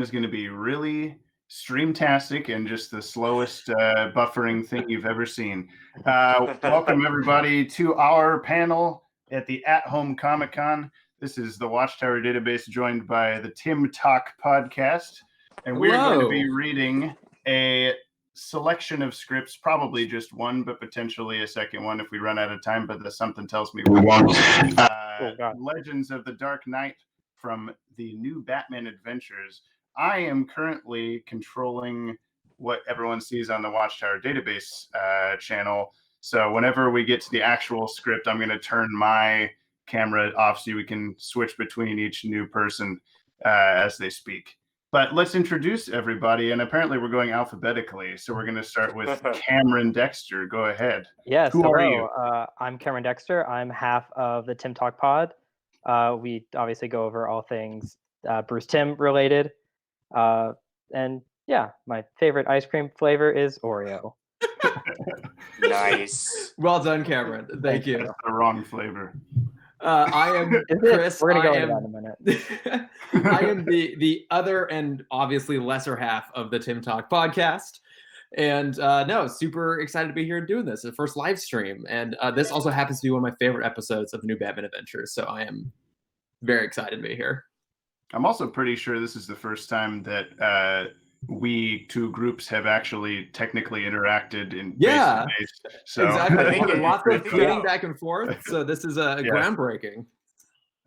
is going to be really streamtastic and just the slowest buffering thing you've ever seen. Welcome, everybody, to our panel at the At Home Comic Con. This is the Watchtower Database, joined by the Tim Talk podcast. And we're going to be reading a selection of scripts, probably just one, but potentially a second one if we run out of time. But something tells me we won't. Legends of the Dark Knight from the new Batman Adventures. I am currently controlling what everyone sees on the Watchtower Database channel. So whenever we get to the actual script, I'm going to turn my camera off so we can switch between each new person as they speak. But let's introduce everybody, and apparently we're going alphabetically. So we're going to start with Cameron Dexter. Go ahead. Yes, Who hello. are you? I'm Cameron Dexter. I'm half of the Tim Talk pod. We obviously go over all things Bruce Timm related. And yeah, my favorite ice cream flavor is Oreo. Nice. Well done, Cameron. Thank you. That's the wrong flavor. I am Chris. We're going to go into that in a minute. I am the other and obviously lesser half of the Tim Talk podcast. And super excited to be here and doing this. The first live stream. And this also happens to be one of my favorite episodes of the new Batman Adventures. So I am very excited to be here. I'm also pretty sure this is the first time that we two groups have actually technically interacted in face-to-face. So exactly. Lots of getting back and forth. So this is groundbreaking.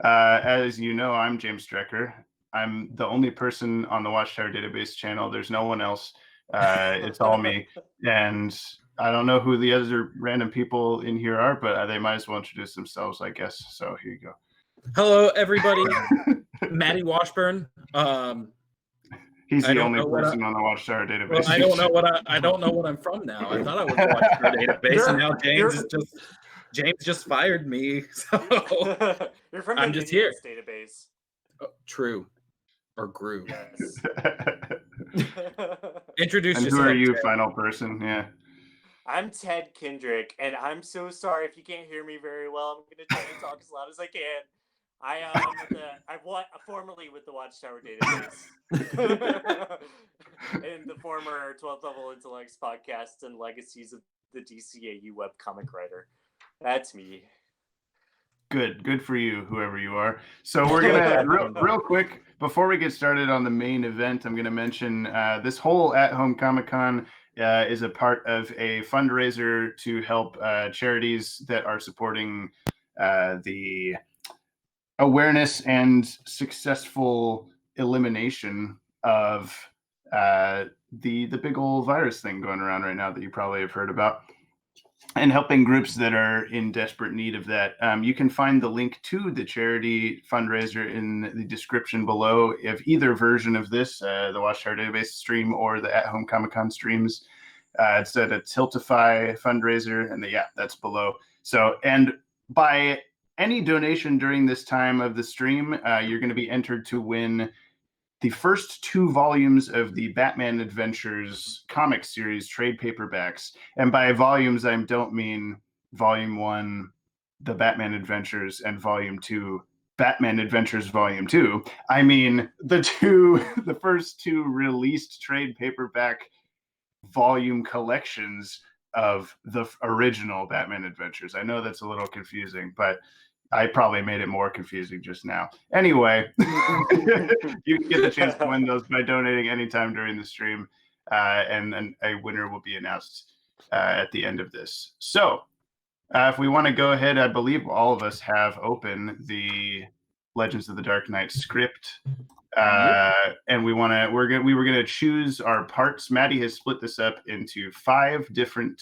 As you know, I'm James Strecker. I'm the only person on the Watchtower Database channel. There's no one else. It's all me. And I don't know who the other random people in here are, but they might as well introduce themselves, I guess. So here you go. Hello, everybody. Matty Washburn. He's the only person on the Watchtower Database. Well, I don't know what I'm from now. I thought I was the Watchtower Database, and now James just fired me. So You're from I'm just here. Database. Oh, true, or grew. Yes. Introduce and yourself. Who are you, Ted. final person? Yeah. I'm Ted Kendrick, and I'm so sorry if you can't hear me very well. I'm going to try to talk as loud as I can. I'm formerly with the Watchtower Database and the former 12th Level Intellects podcasts and legacies of the DCAU webcomic writer. That's me. Good for you, whoever you are. So we're gonna real quick before we get started on the main event. I'm gonna mention this whole At Home Comic Con is a part of a fundraiser to help charities that are supporting the awareness and successful elimination of the big old virus thing going around right now that you probably have heard about, and helping groups that are in desperate need of that. You can find the link to the charity fundraiser in the description below of either version of this, the Watchtower Database stream or the At Home Comic Con streams. It's at a Tiltify fundraiser, and that's below. So, and by any donation during this time of the stream, you're going to be entered to win the first 2 volumes of the Batman Adventures comic series trade paperbacks. And by volumes, I don't mean Volume 1, The Batman Adventures, and Volume 2, Batman Adventures Volume 2. I mean the first 2 released trade paperback volume collections of the original Batman Adventures. I know that's a little confusing, but I probably made it more confusing just now. Anyway, you can get the chance to win those by donating anytime during the stream, and then a winner will be announced at the end of this. So if we want to go ahead, I believe all of us have open the Legends of the Dark Knight script. And we were going to choose our parts. Maddie has split this up into 5 different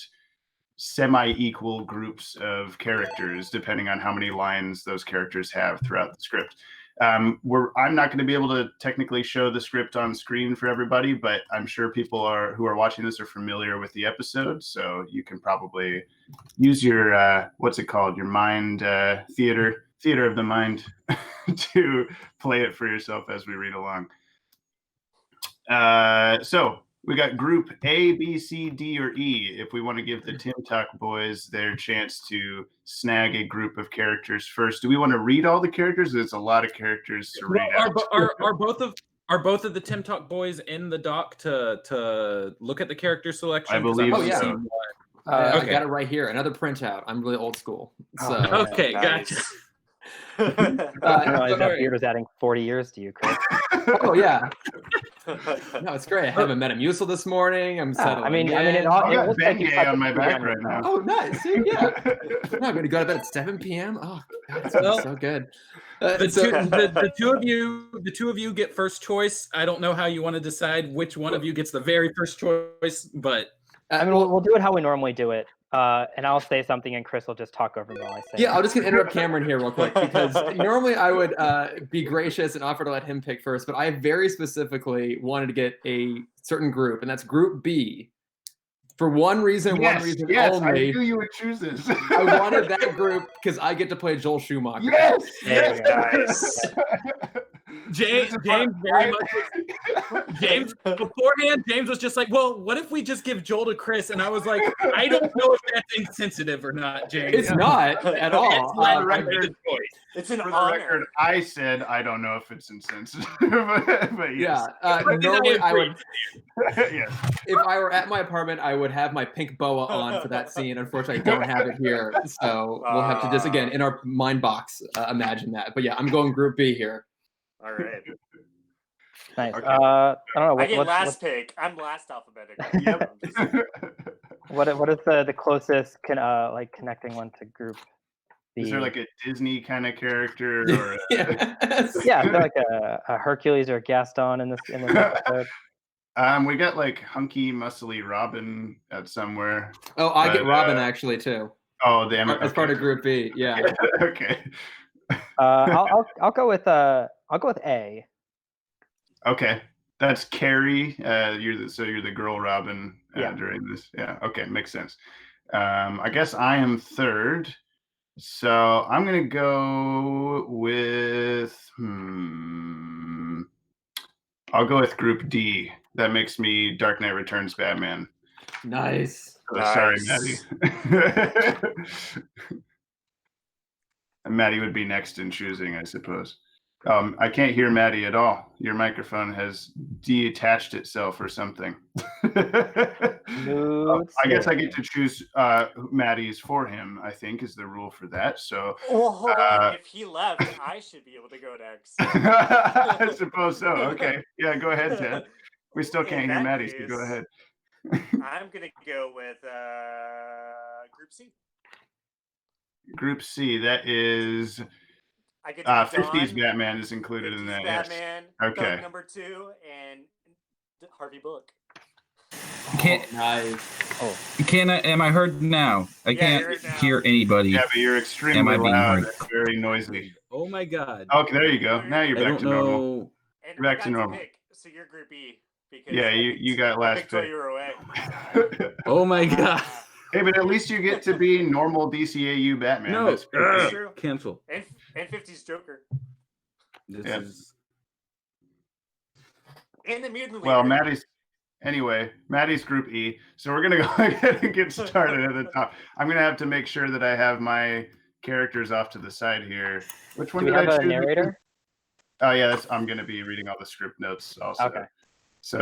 semi-equal groups of characters, depending on how many lines those characters have throughout the script. I'm not going to be able to technically show the script on screen for everybody, but I'm sure people who are watching this are familiar with the episode, so you can probably use your what's it called, your mind theater of the mind to play it for yourself as we read along. So we got group A, B, C, D, or E. If we want to give the Tim Talk boys their chance to snag a group of characters first, do we want to read all the characters? There's a lot of characters to read out. Are Are both of the Tim Talk boys in the doc to look at the character selection? I believe Oh, yeah. so. I Okay. got it right here. Another printout. I'm really old school. So Okay, gotcha. I didn't realize that Alright. beard was adding 40 years to you, Chris. oh yeah. No, it's great. I haven't met a Metamucil this morning. I'm settling I mean, in. it I got looks like you Bengay cut on the my beard back on right yourself. now. Oh, nice. Dude, yeah. No, I'm going to go to bed at 7 p.m. Oh, God, it's gonna be so good. The two of you get first choice. I don't know how you want to decide which one of you gets the very first choice, but I mean, we'll do it how we normally do it. And I'll say something and Chris will just talk over me while I say Yeah, it. I'm just going to interrupt Cameron here real quick because normally I would be gracious and offer to let him pick first, but I very specifically wanted to get a certain group, and that's Group B. For one reason only. I knew you would choose this. I wanted that group because I get to play Joel Schumacher. Yes, There you go. Nice. James very much. James beforehand, James was just like, "Well, what if we just give Joel to Chris?" And I was like, "I don't know if that's insensitive or not, James." It's not at all. It's not right. the choice. It's an For the honor. record, I said I don't know if it's insensitive, but yes. Yeah. Normally I would, Yes. if I were at my apartment, I would have my pink boa on for that scene. Unfortunately, I don't have it here, so we'll have to just again in our mind box imagine that. But yeah, I'm going Group B here. All right. Nice. Okay. I don't know. I get last pick. I'm last alphabetically. Yep. What is the closest like connecting one to Group B? Is there like a Disney kind of character or Yes. Yeah, I feel like a Hercules or a Gaston in this episode. we got like hunky muscly Robin at somewhere. Oh, I get But, Robin actually too. Oh, damn it. As part of Group B. Yeah. Okay. I'll go with A. Okay. That's Carrie. You're the girl Robin Yeah. during this. Yeah. Okay, makes sense. I guess I am third. So I'm gonna go with I'll go with Group D. That makes me Dark Knight Returns Batman. Nice. Oh, sorry, Nice. Maddie. Maddie would be next in choosing, I suppose. I can't hear Maddie at all. Your microphone has detached itself or something. I guess I get to choose Maddie's for him, I think, is the rule for that. So Well, hold on. If he left, I should be able to go next. I suppose so. Okay. Yeah, go ahead, Ted. We still can't hear that Maddie, so case, go ahead. I'm going to go with Group C. Group C, that is I get to be 50s Dawn, Batman is included in 50s that. Batman, Yes. Okay. Dark number 2, and Harvey Bullock. Can't Nice. am I heard now? I Yeah, can't you're heard now. hear anybody. Yeah, but you're extremely Am I being loud. heard? It's very noisy. Oh my god. Okay, there you go. Now you're I back don't to normal. know. And Back I to got normal. pick, so you're Group E. Because Yeah, you got I last picked while pick. you were away. Oh my god. Hey, but at least you get to be normal DCAU Batman. No. That's pretty True. good. Cancel. And 50s Joker. This Yeah. is And the Mutant Well, Leader. Maddie's Group E. So we're gonna go ahead and get started at the top. I'm gonna have to make sure that I have my characters off to the side here. Which one Do we did have I a choose? narrator? Oh yeah, I'm gonna be reading all the script notes also. Okay. So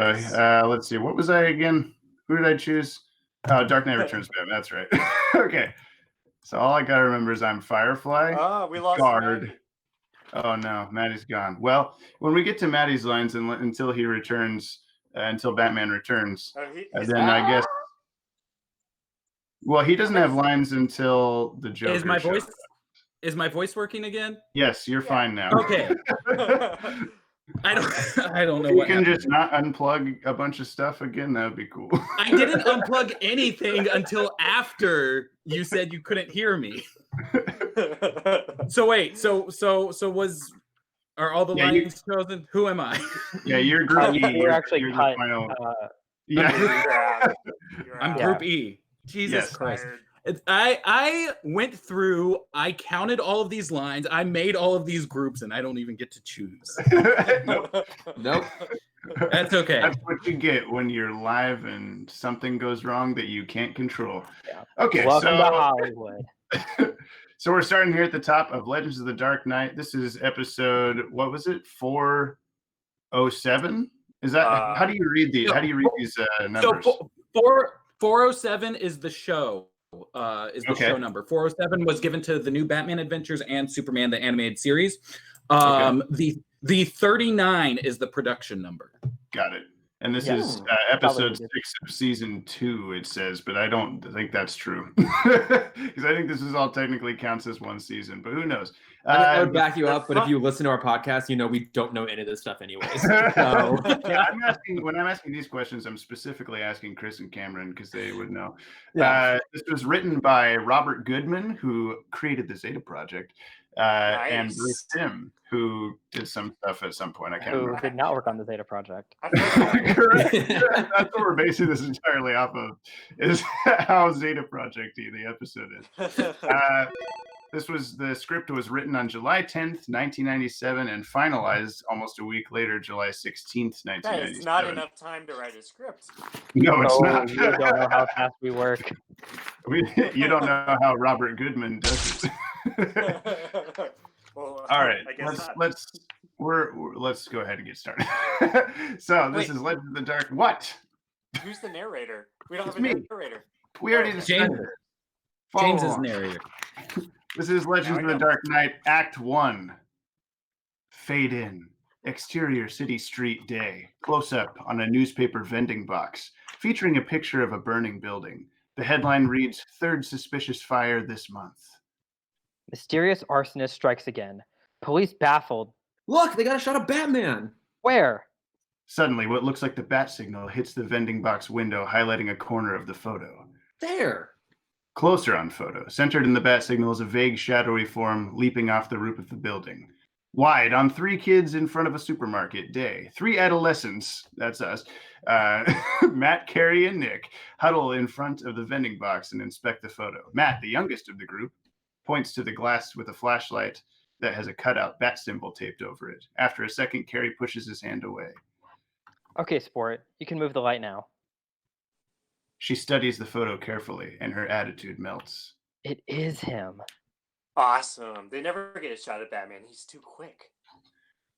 let's see. What was I again? Who did I choose? Dark Knight Returns Batman. That's right. Okay. So all I gotta remember is I'm Firefly. Oh, we lost Guard. Maddie. Oh no, Maddie's gone. Well, when we get to Maddie's lines and until he returns, until Batman returns, Oh, then I guess. Well, he doesn't have lines until the Joker. Is my shows voice up. is my voice working again? Yes, you're fine now. Okay. I don't know You what can happened. just not unplug a bunch of stuff again. That would be cool. I didn't unplug anything until after you said you couldn't hear me. So wait, so are all the Yeah, you- lines chosen? Who am I? Yeah, you're Group E. You're actually you're the cut. final. You're Yeah. out. You're I'm out. Group E. Jesus Yes. Christ. Fired. I went through, I counted all of these lines, I made all of these groups, and I don't even get to choose. Nope. Nope. That's okay. That's what you get when you're live and something goes wrong that you can't control. Yeah. Okay, Welcome to so Hollywood. so we're starting here at the top of Legends of the Dark Knight. This is episode, what was it? 4 07? Is that how do you read these? How do you read these numbers? So 407 is the show. Show number. 407 was given to the new Batman Adventures and Superman the animated series. The 39 is the production number. Got it. And this is episode 6 of season 2, it says, but I don't think that's true. Because I think this is all technically counts as one season, but who knows? I would back you up, but if you listen to our podcast, you know we don't know any of this stuff anyways. So. When I'm asking these questions, I'm specifically asking Chris and Cameron because they would know. Yeah. This was written by Robert Goodman, who created the Zeta Project, and Bruce Timm, who did some stuff at some point. I can't remember. Who did not work on the Zeta Project. Correct. That's what we're basing this entirely off of, is how Zeta Project-y the episode is. The script was written on July 10th, 1997, and finalized almost a week later, July 16th, 1997. That is not enough time to write a script. No, it's not. You don't know how fast we work. You don't know how Robert Goodman does it. Well, all right, I guess let's go ahead and get started. So this is Legends of the Dark. What? Who's the narrator? We don't It's have a me. narrator. We already James, decided. James is narrator. This is Legends of the Dark Knight, Act 1. Fade in. Exterior city street day. Close up on a newspaper vending box, featuring a picture of a burning building. The headline reads, "Third suspicious fire this month." Mysterious arsonist strikes again. Police baffled. Look, they got a shot of Batman. Where? Suddenly, what looks like the bat signal hits the vending box window, highlighting a corner of the photo. There. Closer on photo, centered in the bat signal, is a vague, shadowy form leaping off the roof of the building. Wide on 3 kids in front of a supermarket day. 3 adolescents, that's us, Matt, Carrie, and Nick, huddle in front of the vending box and inspect the photo. Matt, the youngest of the group, points to the glass with a flashlight that has a cutout bat symbol taped over it. After a second, Carrie pushes his hand away. Okay, sport. You can move the light now. She studies the photo carefully, and her attitude melts. It is him. Awesome. They never get a shot at Batman. He's too quick.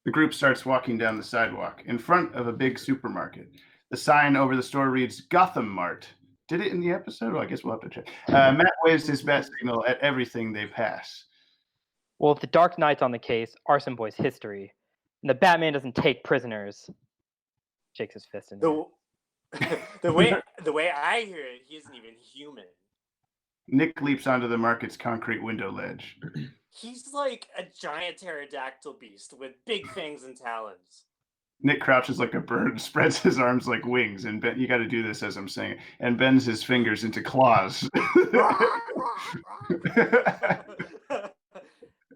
The group starts walking down the sidewalk in front of a big supermarket. The sign over the store reads Gotham Mart. Did it in the episode? Well, I guess we'll have to check. Matt waves his bat signal at everything they pass. Well, if the Dark Knight's on the case, Arson Boy's history. And the Batman doesn't take prisoners. Shakes his fist in there. The way I hear it, he isn't even human. Nick leaps onto the market's concrete window ledge. He's like a giant pterodactyl beast with big fangs and talons. Nick crouches like a bird, spreads his arms like wings, and you got to do this as I'm saying, and bends his fingers into claws.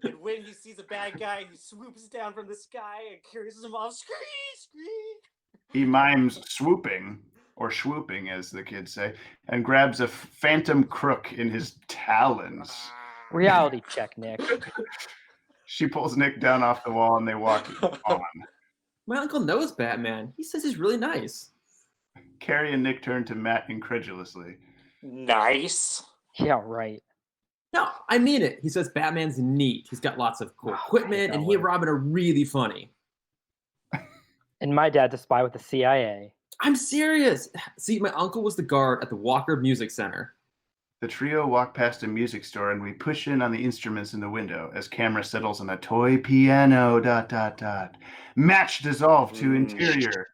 And when he sees a bad guy, he swoops down from the sky and carries him off. Screech, screech. He mimes swooping, or swooping as the kids say, and grabs a phantom crook in his talons. Reality check, Nick. She pulls Nick down off the wall and they walk on. My uncle knows Batman. He says he's really nice. Carrie and Nick turn to Matt incredulously. Nice. Yeah, right. No, I mean it. He says Batman's neat. He's got lots of cool equipment, and he and Robin are really funny. And my dad's a spy with the CIA. I'm serious. See, my uncle was the guard at the Walker Music Center. The trio walk past a music store and we push in on the instruments in the window as camera settles on a toy piano, ... Match dissolve to interior.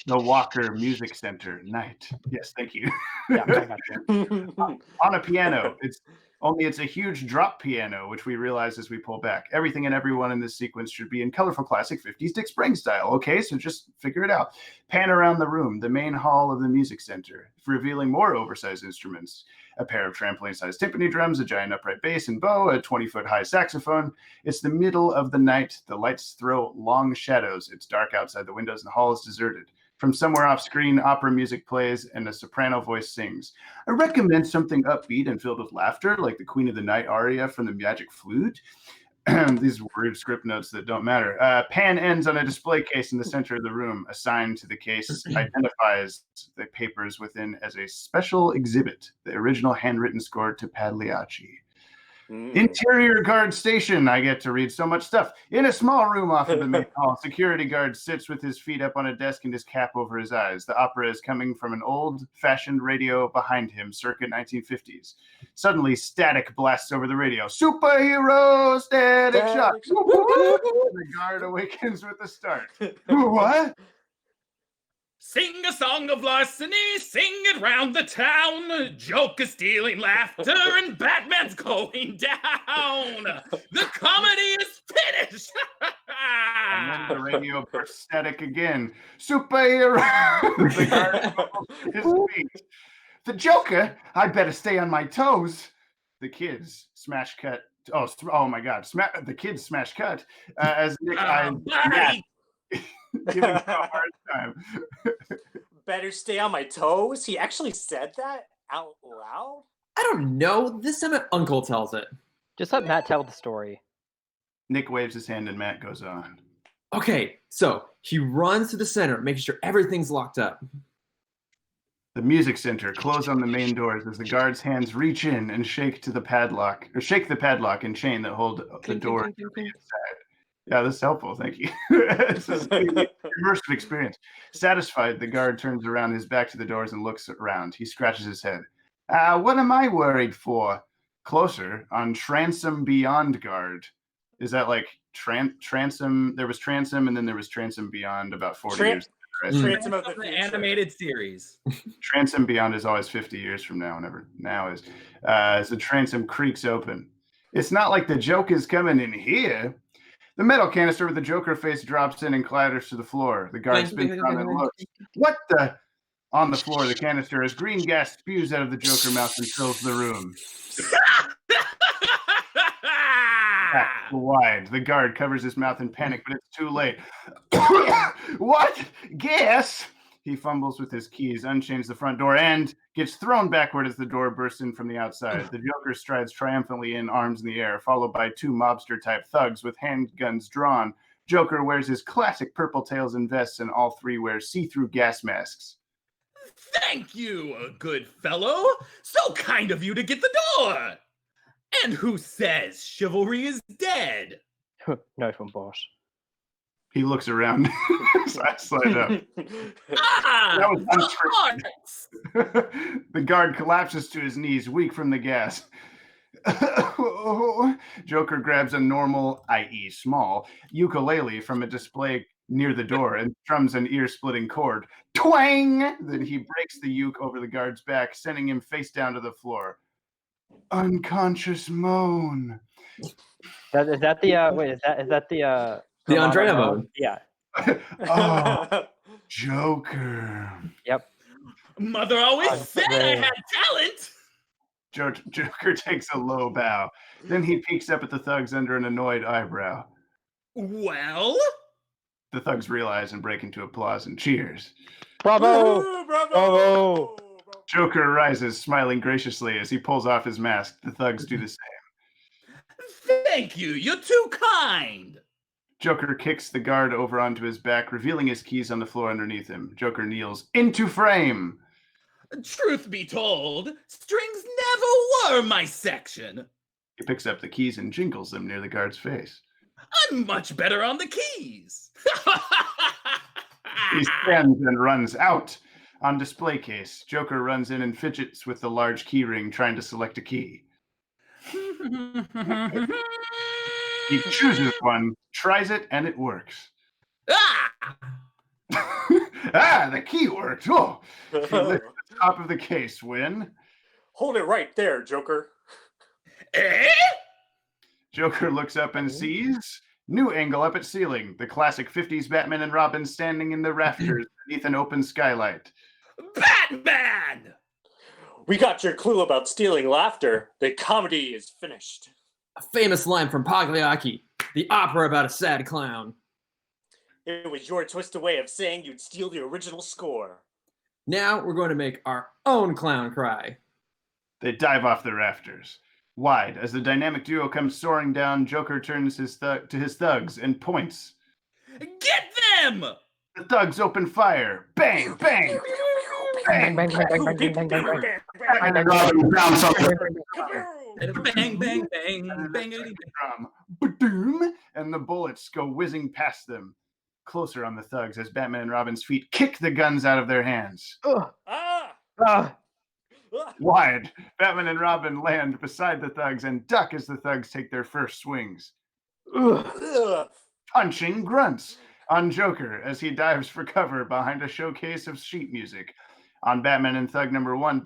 The Walker Music Center, night. Yes, thank you. Yeah, I got you. On a piano. It's a huge drop piano, which we realize as we pull back. Everything and everyone in this sequence should be in colorful classic 50s Dick Sprang style. Okay, so just figure it out. Pan around the room, the main hall of the music center, revealing more oversized instruments. A pair of trampoline-sized timpani drums, a giant upright bass and bow, a 20-foot-high saxophone. It's the middle of the night. The lights throw long shadows. It's dark outside the windows and the hall is deserted. From somewhere off screen, opera music plays and a soprano voice sings. I recommend something upbeat and filled with laughter, like the Queen of the Night aria from the Magic Flute. These weird script notes that don't matter. Pan ends on a display case in the center of the room. A sign to the case identifies the papers within as a special exhibit, the original handwritten score to Pagliacci. Interior guard station. I get to read so much stuff. In a small room off of the main hall, security guard sits with his feet up on a desk and his cap over his eyes. The opera is coming from an old-fashioned radio behind him, circa 1950s. Suddenly, static blasts over the radio. Superhero static shock. The guard awakens with a start. What? Sing a song of larceny, sing it round the town. Joker stealing laughter and Batman's going down. The comedy is finished. And then the radio bursts static again. Superhero. The guard his feet. The Joker. I better stay on my toes. The kids smash cut. Oh my God! The kids smash cut as Nick eyes Matt. Giving him a hard time. Better stay on my toes? He actually said that out loud? I don't know. This time my uncle tells it. Just let Matt tell the story. Nick waves his hand and Matt goes on. Okay, so he runs to the center, making sure everything's locked up. The music center close on the main doors as the guards' hands reach in and shake the padlock and chain that hold the door inside. Yeah, that's helpful. Thank you. It's just an immersive experience. Satisfied, the guard turns around his back to the doors and looks around. He scratches his head. What am I worried for? Closer, on Transom Beyond Guard. Is that like Transom? There was Transom and then there was Transom Beyond about 40 years later. Transom of the animated series. Transom Beyond is always 50 years from now, whenever now is. As the transom creaks open. It's not like the joke is coming in here. The metal canister with the Joker face drops in and clatters to the floor. The guard spins around and looks. What the? On the floor, the canister as green gas spews out of the Joker mouth and fills the room. Wide. The guard covers his mouth in panic, but it's too late. What? Gas? He fumbles with his keys, unchains the front door, and gets thrown backward as the door bursts in from the outside. The Joker strides triumphantly in, arms in the air, followed by two mobster-type thugs with handguns drawn. Joker wears his classic purple tails and vests, and all three wear see-through gas masks. Thank you, good fellow. So kind of you to get the door. And who says chivalry is dead? Nice one, boss. He looks around. Slide up. That was unscripted. The guard collapses to his knees, weak from the gas. Joker grabs a normal, i.e. small, ukulele from a display near the door and strums an ear-splitting chord. Twang! Then he breaks the uke over the guard's back, sending him face down to the floor. Unconscious moan. Is that the The Andrea mode. Yeah. Oh, Joker. Yep. Mother always said I had talent. Joker takes a low bow. Then he peeks up at the thugs under an annoyed eyebrow. Well? The thugs realize and break into applause and cheers. Bravo! Bravo! Bravo! Joker rises, smiling graciously as he pulls off his mask. The thugs do the same. Thank you. You're too kind. Joker kicks the guard over onto his back, revealing his keys on the floor underneath him. Joker kneels into frame. Truth be told, strings never were my section. He picks up the keys and jingles them near the guard's face. I'm much better on the keys. He stands and runs out. On display case, Joker runs in and fidgets with the large key ring, trying to select a key. He chooses one, tries it, and it works. The key worked. Oh, he lifts the top of the case. Win. Hold it right there, Joker. Eh? Joker looks up and sees new angle up at ceiling. The classic 50s Batman and Robin standing in the rafters beneath an open skylight. Batman! We got your clue about stealing laughter. The comedy is finished. A famous line from Pagliacci, the opera about a sad clown. It was your twisted way of saying you'd steal the original score. Now we're going to make our own clown cry. They dive off the rafters. Wide, as the dynamic duo comes soaring down, Joker turns to his thugs and points. Get them! The thugs open fire. Bang, bang, bang, Bang, bang, bang, bang, bang, bang, bang, bang, bang. Batman and Robin bounce off the Bang, bang, bang, And then bang. the second drum, ba-doom, and the bullets go whizzing past them, closer on the thugs as Batman and Robin's feet kick the guns out of their hands. Ugh. Ah! Ah. Wide, Batman and Robin land beside the thugs and duck as the thugs take their first swings. Ugh. Ugh. Punching grunts on Joker as he dives for cover behind a showcase of sheet music. On Batman and Thug number 1,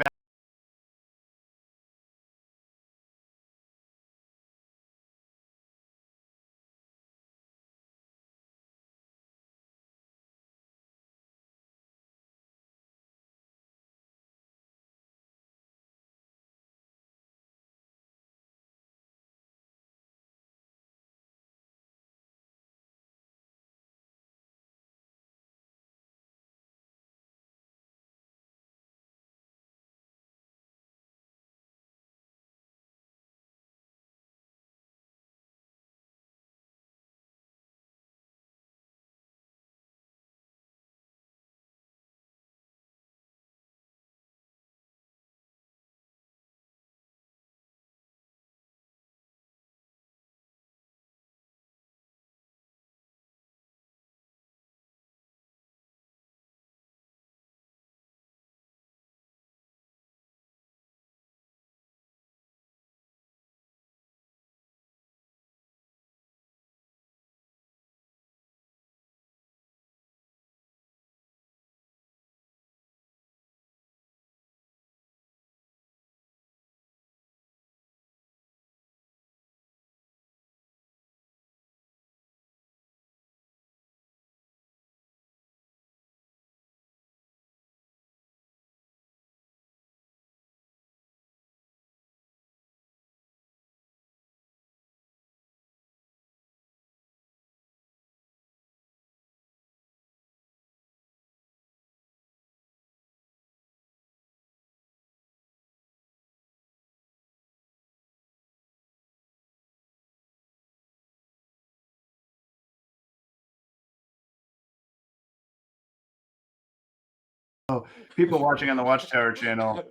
people watching on the Watchtower channel,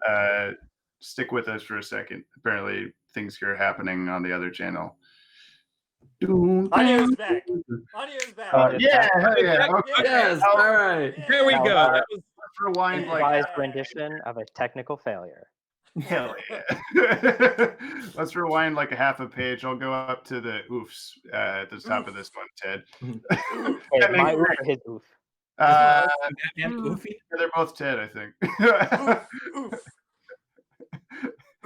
stick with us for a second. Apparently, things are happening on the other channel. Audio's back. Audio's back. Yeah, hell yeah. Okay. Yes, all right. There we That go. was That was Let's rewind like Improvised rendition of a technical failure. hell yeah. Let's rewind like a half a page. I'll go up to the oofs at the top of this one, Ted. Hey, That my makes- oof or his oof? Batman Oofy. they're both Ted, I think. Oof.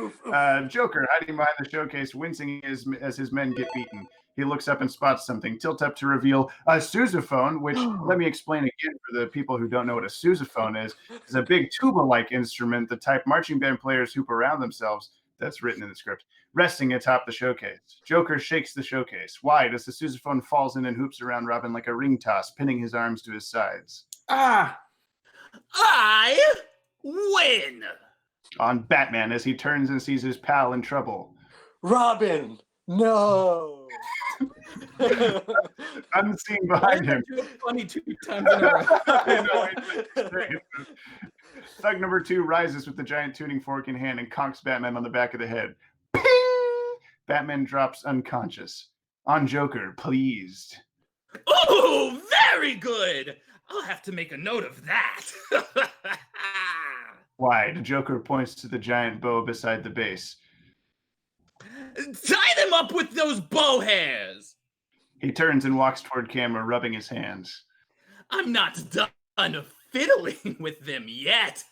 Oof. Joker hiding behind the showcase, wincing as his men get beaten. He looks up and spots something. Tilt up to reveal a sousaphone, which let me explain again for the people who don't know what a sousaphone is. It's a big tuba-like instrument, the type marching band players hoop around themselves. That's written in the script. Resting atop the showcase. Joker shakes the showcase. Wide as the sousaphone falls in and hoops around Robin like a ring toss, pinning his arms to his sides. Ah, I win. On Batman as he turns and sees his pal in trouble. Robin, no. Unseen Why behind is that him. joke funny 2 times in a row? I know, Thug number 2 rises with the giant tuning fork in hand and conks Batman on the back of the head. Ping! Batman drops unconscious. On Joker, pleased. Oh, very good. I'll have to make a note of that. Wide, Joker points to the giant bow beside the base. Tie them up with those bow hairs. He turns and walks toward camera, rubbing his hands. I'm not done fiddling with them yet.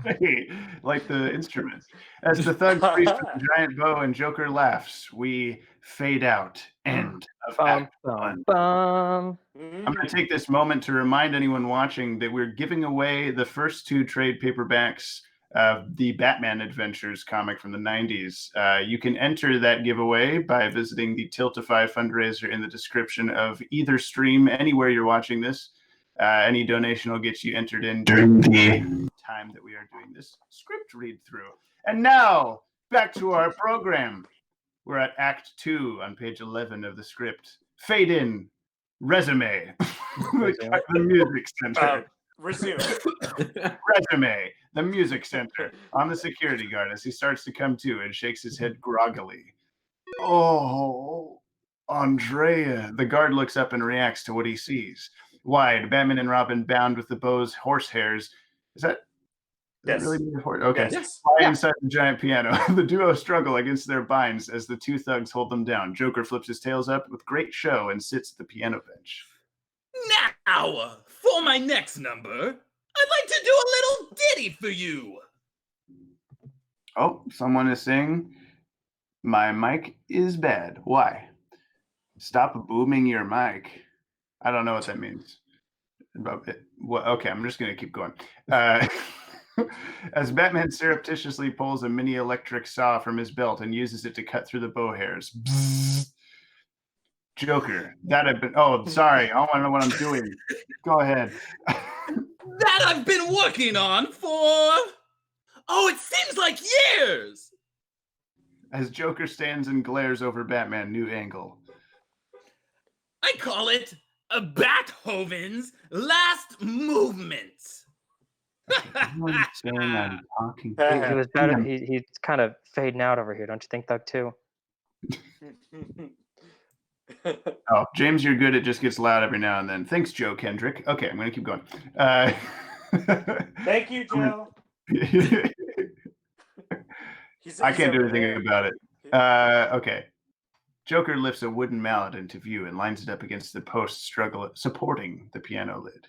Hey, like the instruments. As the thug frees with the giant bow and Joker laughs, we fade out. End of Bum, Act 1. bum. I'm going to take this moment to remind anyone watching that we're giving away the first 2 trade paperbacks of the Batman Adventures comic from the 90s. You can enter that giveaway by visiting the Tiltify fundraiser in the description of either stream, anywhere you're watching this. Any donation will get you entered in during the time that we are doing this script read through. And now, back to our program. We're at Act 2 on page 11 of the script. Fade in. Resume. The music center. Resume. Resume. The music center on the security guard as he starts to come to and shakes his head groggily. Oh, Andrea. The guard looks up and reacts to what he sees. Wide, Batman and Robin bound with the bow's horse-hairs. Is that Yes. really the horse? Okay. Yes. Lie inside the giant piano. The duo struggle against their binds as the two thugs hold them down. Joker flips his tails up with great show and sits at the piano bench. Now, for my next number, I'd like to do a little ditty for you. Oh, someone is saying, my mic is bad. Why? Stop booming your mic. I don't know what that means. Well, okay, I'm just going to keep going. As Batman surreptitiously pulls a mini electric saw from his belt and uses it to cut through the bow hairs. Bzzz. Joker, that had been. Oh, sorry. I want to know what I'm doing. Go ahead. That I've been working on for. Oh, it seems like years. As Joker stands and glares over Batman, new angle. I call it a Bathoven's last movement. Everyone's saying I'm talking. He was better. He's kind of fading out over here, don't you think, Doug? Too. Oh, James, you're good. It just gets loud every now and then. Thanks, Joe Kendrick. Okay, I'm going to keep going. Thank you, Joe. I can't do anything about it. Okay. Joker lifts a wooden mallet into view and lines it up against the post struggle supporting the piano lid.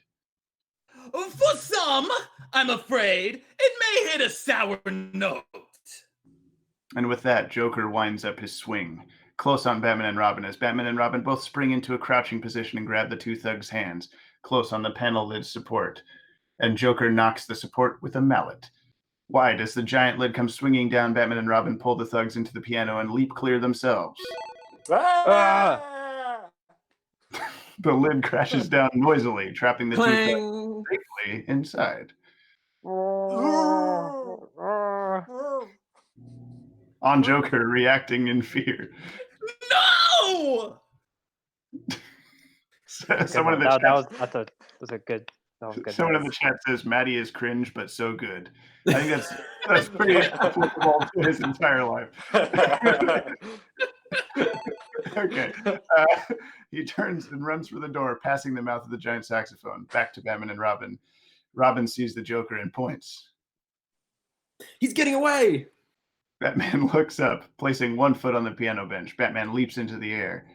For some, I'm afraid it may hit a sour note. And with that, Joker winds up his swing, close on Batman and Robin, as Batman and Robin both spring into a crouching position and grab the two thugs' hands, close on the panel lid support. And Joker knocks the support with a mallet. Wide, as the giant lid comes swinging down, Batman and Robin pull the thugs into the piano and leap clear themselves. The lid crashes down noisily, trapping the two thugs safely inside. On Joker, reacting in fear. No! Someone in the that chat, was a good. That was good. someone in the chat says Maddie is cringe, but so good. I think that's pretty applicable to his entire life. Okay. He turns and runs for the door, passing the mouth of the giant saxophone. Back to Batman and Robin. Robin sees the Joker and points. He's getting away! Batman looks up, placing one foot on the piano bench. Batman leaps into the air.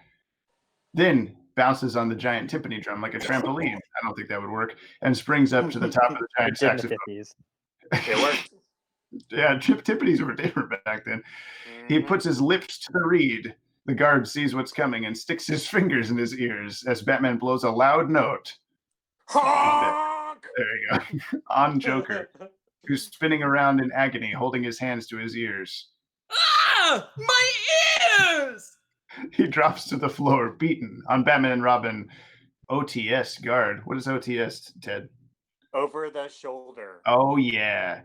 Then bounces on the giant timpani drum like a trampoline. I don't think that would work. And springs up to the top of the giant saxophone. It worked. Yeah, timpanis were different back then. He puts his lips to the reed. The guard sees what's coming and sticks his fingers in his ears as Batman blows a loud note. Honk! There you go. On Joker, who's spinning around in agony, holding his hands to his ears. Ah! My ears! He drops to the floor, beaten. On Batman and Robin, OTS guard. What is OTS, Ted? Over the shoulder. Oh, yeah.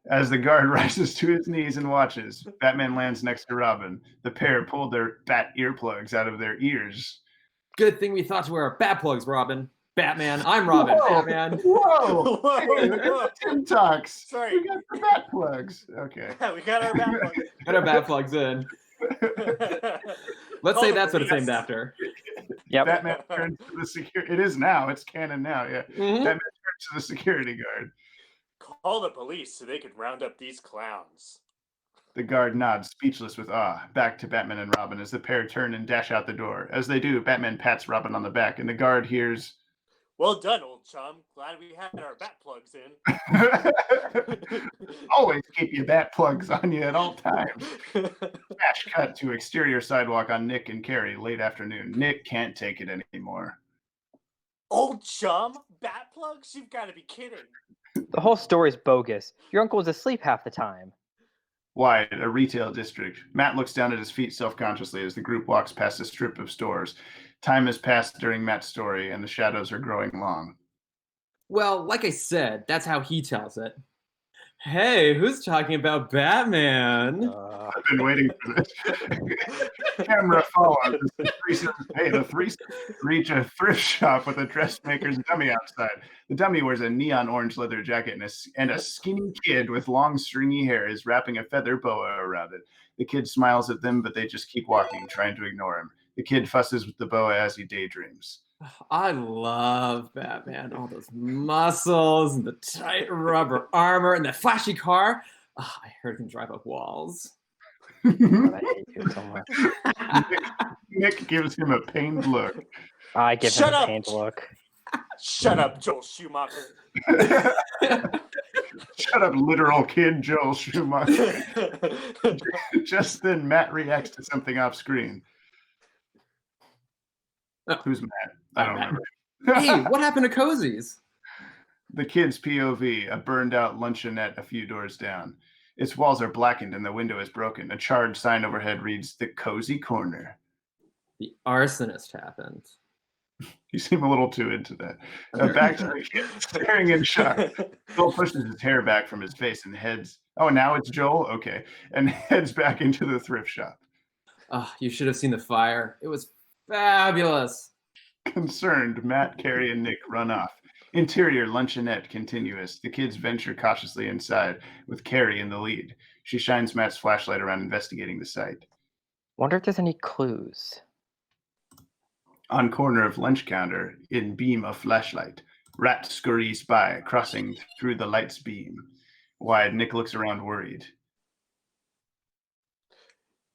As the guard rises to his knees and watches, Batman lands next to Robin. The pair pulled their bat earplugs out of their ears. Good thing we thought to wear our bat plugs, Robin. Batman, I'm Robin. Whoa. Batman. Whoa! Whoa, Hey, whoa. Tim talks. Sorry. We got the bat plugs. Okay. Yeah, we got our back plug. Get our bat plugs in. Let's Call say the that's what it's police. named after. Yep. Batman turns to the security. It is now. It's canon now. Yeah. Mhm. Batman turns to the security guard. Call the police so they can round up these clowns. The guard nods, speechless with awe, back to Batman and Robin as the pair turn and dash out the door. As they do, Batman pats Robin on the back, and the guard hears, Well done, old chum. Glad we had our bat plugs in. always keep your bat plugs on you at all times. Smash cut to exterior sidewalk on Nick and Carrie late afternoon. Nick can't take it anymore. Old chum? Bat plugs? You've got to be kidding. The whole story's bogus. Your uncle was asleep half the time. Wide, a retail district. Matt looks down at his feet self-consciously as the group walks past a strip of stores. Time has passed during Matt's story, and the shadows are growing long. Well, like I said, that's how he tells it. Hey, who's talking about Batman? I've been waiting for this. Camera follows as the threesome reach a thrift shop with a dressmaker's dummy outside. The dummy wears a neon orange leather jacket, and a skinny kid with long stringy hair is wrapping a feather boa around it. The kid smiles at them, but they just keep walking, trying to ignore him. The kid fusses with the boa as he daydreams. I love Batman. All those muscles and the tight rubber armor and the flashy car. I heard him drive up walls. God, I hate you so much. Nick gives him a pained look. I give Shut him a up. pained look. Shut up, Joel Schumacher. Shut up, literal kid Joel Schumacher. Just then, Matt reacts to something off screen. Who's Matt? I don't remember. Hey, what happened to Cozies? The kid's POV, a burned-out luncheonette a few doors down. Its walls are blackened and the window is broken. A charred sign overhead reads, "The Cozy Corner." The arsonist happened. You seem a little too into that. Back to the kid, staring in shock. Joel pushes his hair back from his face and heads... Oh, now it's Joel? Okay. And heads back into the thrift shop. You should have seen the fire. It was fabulous. Concerned, Matt, Carrie, and Nick run off. Interior luncheonette continuous. The kids venture cautiously inside, with Carrie in the lead. She shines Matt's flashlight around investigating the site. Wonder if there's any clues. On corner of lunch counter, in beam of flashlight, rat scurries by, crossing through the light's beam. Wide, Nick looks around worried.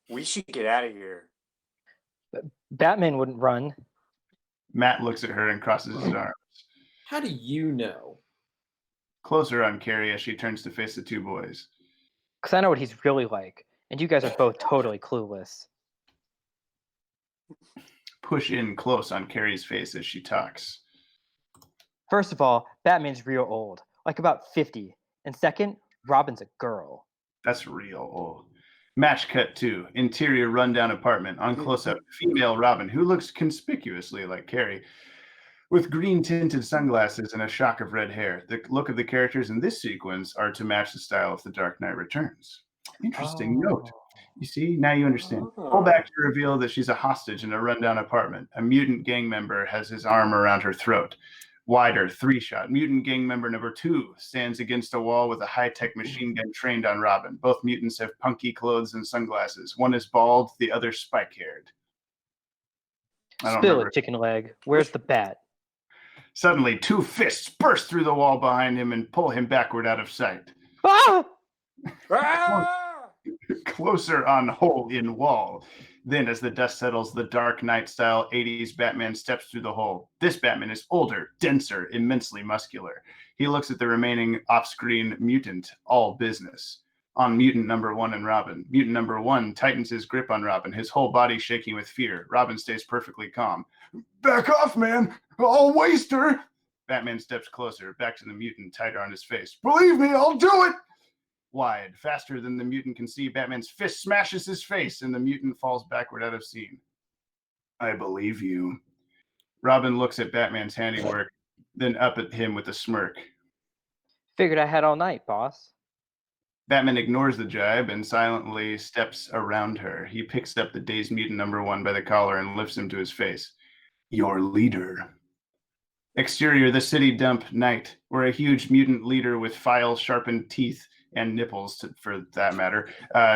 We should get out of here. Batman wouldn't run. Matt looks at her and crosses his arms. How do you know? Closer on Carrie as she turns to face the two boys. Because I know what he's really like. And you guys are both totally clueless. Push in close on Carrie's face as she talks. First of all, Batman's real old. Like about 50. And second, Robin's a girl. That's real old. Match cut 2. Interior rundown apartment. On close-up, female Robin, who looks conspicuously like Carrie, with green-tinted sunglasses and a shock of red hair. The look of the characters in this sequence are to match the style of The Dark Knight Returns. Interesting note. You see, now you understand. Pull back to reveal that she's a hostage in a rundown apartment. A mutant gang member has his arm around her throat. Wider, 3-shot. Mutant gang member number 2 stands against a wall with a high-tech machine gun trained on Robin. Both mutants have punky clothes and sunglasses. One is bald, the other spike-haired. Spill it, chicken leg. Where's the bat? Suddenly, 2 fists burst through the wall behind him and pull him backward out of sight. Ah! Closer on hole in wall. Then, as the dust settles, the Dark Knight-style 80s Batman steps through the hole. This Batman is older, denser, immensely muscular. He looks at the remaining off-screen mutant, all business. On mutant number 1 and Robin. Mutant number 1 tightens his grip on Robin, his whole body shaking with fear. Robin stays perfectly calm. "Back off, man! I'll waste her!" Batman steps closer, back to the mutant, tighter on his face. "Believe me, I'll do it!" Wide, faster than the mutant can see, Batman's fist smashes his face, and the mutant falls backward out of scene. "I believe you." Robin looks at Batman's handiwork, then up at him with a smirk. Figured I had all night, boss. Batman ignores the jibe and silently steps around her. He picks up the dazed mutant number 1 by the collar and lifts him to his face. "Your leader." Exterior, the city dump night, where a huge mutant leader with file-sharpened teeth and nipples, for that matter,